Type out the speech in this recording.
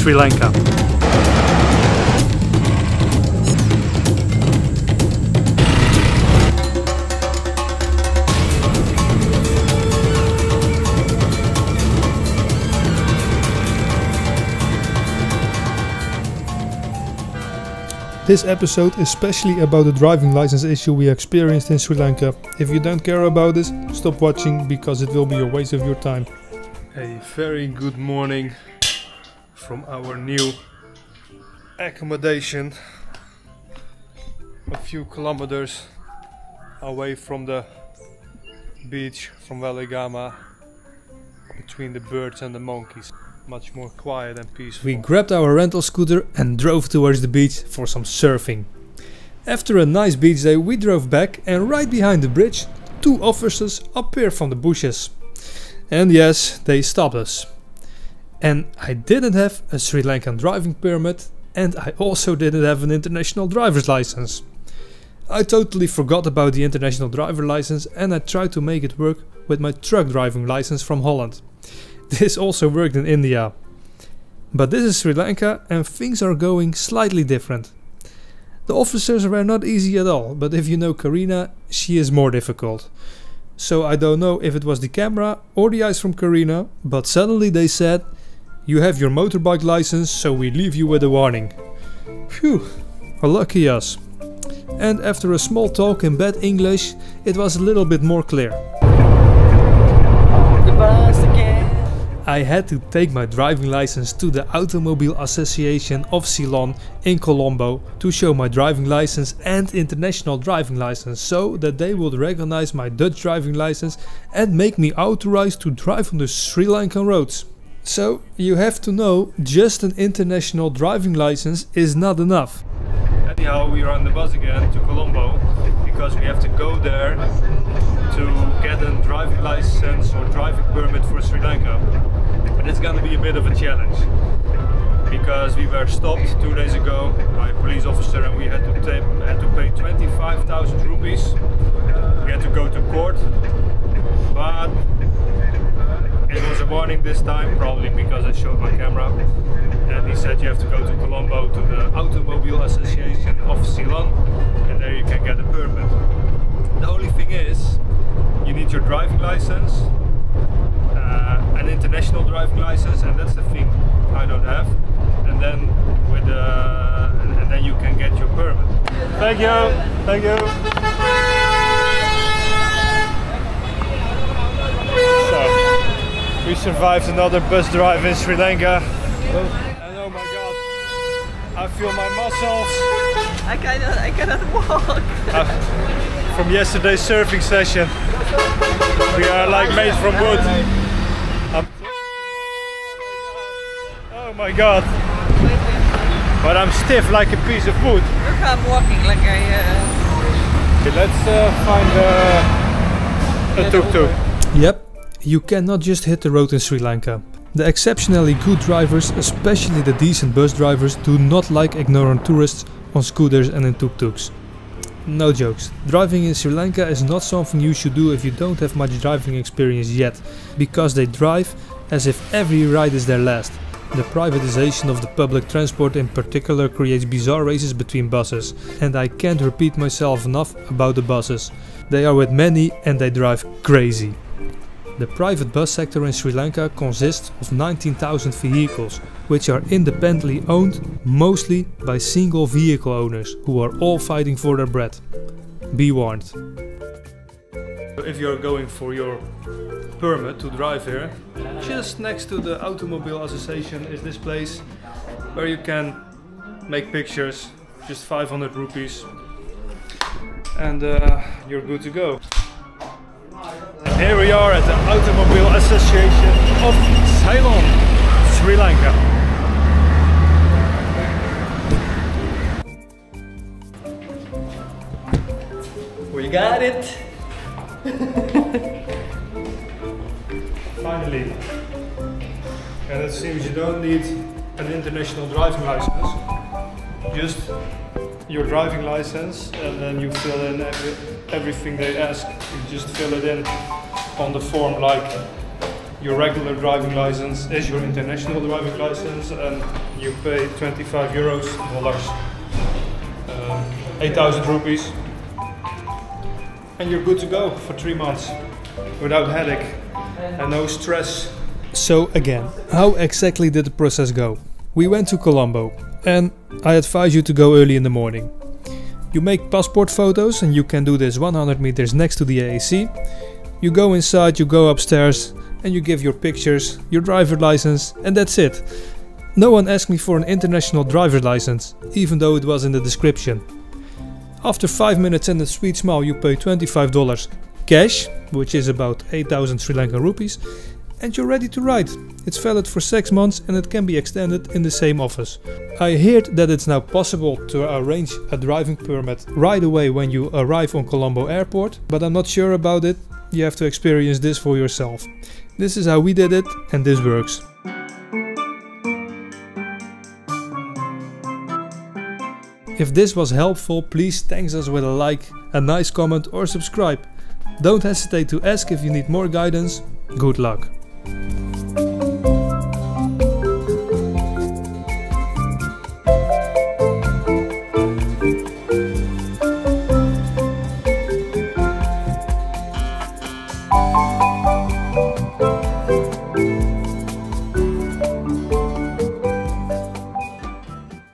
Sri Lanka. This episode is especially about the driving license issue we experienced in Sri Lanka. If you don't care about this, stop watching because it will be a waste of your time. A very good morning from our new accommodation. A few kilometers away from the beach from Weligama, between the birds and the monkeys. Much more quiet and peaceful. We grabbed our rental scooter and drove towards the beach for some surfing. After a nice beach day, we drove back, and right behind the bridge, two officers appeared from the bushes. And yes, they stopped us. And I didn't have a Sri Lankan driving permit, and I also didn't have an international driver's license. I totally forgot about the international driver license, and I tried to make it work with my truck driving license from Holland. This also worked in India. But this is Sri Lanka and things are going slightly different. The officers were not easy at all, but if you know Karina, she is more difficult. So I don't know if it was the camera or the eyes from Karina, but suddenly they said, "You have your motorbike license, so we leave you with a warning." Phew, lucky us. And after a small talk in bad English, it was a little bit more clear. I had to take my driving license to the Automobile Association of Ceylon in Colombo to show my driving license and international driving license so that they would recognize my Dutch driving license and make me authorized to drive on the Sri Lankan roads. So you have to know, just an international driving license is not enough. Anyhow, we are on the bus again to Colombo because we have to go there to get a driving license or driving permit for Sri Lanka. But it's gonna be a bit of a challenge because we were stopped 2 days ago by a police officer and we had to pay 25,000 rupees. We had to go to court, but it was a warning this time, probably because I showed my camera. And he said you have to go to Colombo to the Automobile Association of Ceylon and there you can get a permit. The only thing is, you need your driving license, an international driving license, and that's the thing I don't have. And then and then you can get your permit. Thank you, thank you. So we survived another bus drive in Sri Lanka. And oh my god, I feel my muscles. I cannot walk. From yesterday's surfing session. We are like made from wood. Oh my god. But I'm stiff like a piece of wood. Look, I'm walking like Okay, let's find a tuk-tuk. Yep, you cannot just hit the road in Sri Lanka. The exceptionally good drivers, especially the decent bus drivers, do not like ignorant tourists on scooters and in tuk-tuks. No jokes. Driving in Sri Lanka is not something you should do if you don't have much driving experience yet, because they drive as if every ride is their last. The privatization of the public transport in particular creates bizarre races between buses, and I can't repeat myself enough about the buses. They are with many and they drive crazy. The private bus sector in Sri Lanka consists of 19,000 vehicles, which are independently owned mostly by single vehicle owners who are all fighting for their bread. Be warned. If you're going for your permit to drive here, just next to the Automobile Association is this place where you can make pictures, just 500 rupees, and you're good to go. And here we are at the Automobile Association of Ceylon, Sri Lanka. We got it! Finally. And it seems you don't need an international driving license. Just your driving license, and then you fill in everything they ask. You just fill it in on the form like Your regular driving license is your international driving license, and you pay 25 euros, dollars, 8,000 rupees, and you're good to go for 3 months without headache and no stress. So again, how exactly did the process go? We went to Colombo, and I advise you to go early in the morning. You make passport photos, and you can do this 100 meters next to the AAC. You go inside, you go upstairs, and you give your pictures, your driver license, and that's it. No one asked me for an international driver license, even though it was in the description. After 5 minutes and a sweet smile, you pay $25 cash, which is about 8,000 Sri Lankan rupees, and you're ready to ride. It's valid for 6 months and it can be extended in the same office. I heard that it's now possible to arrange a driving permit right away when you arrive on Colombo Airport, but I'm not sure about it. You have to experience this for yourself. This is how we did it, and this works. If this was helpful, please thanks us with a like, a nice comment or subscribe. Don't hesitate to ask if you need more guidance. Good luck!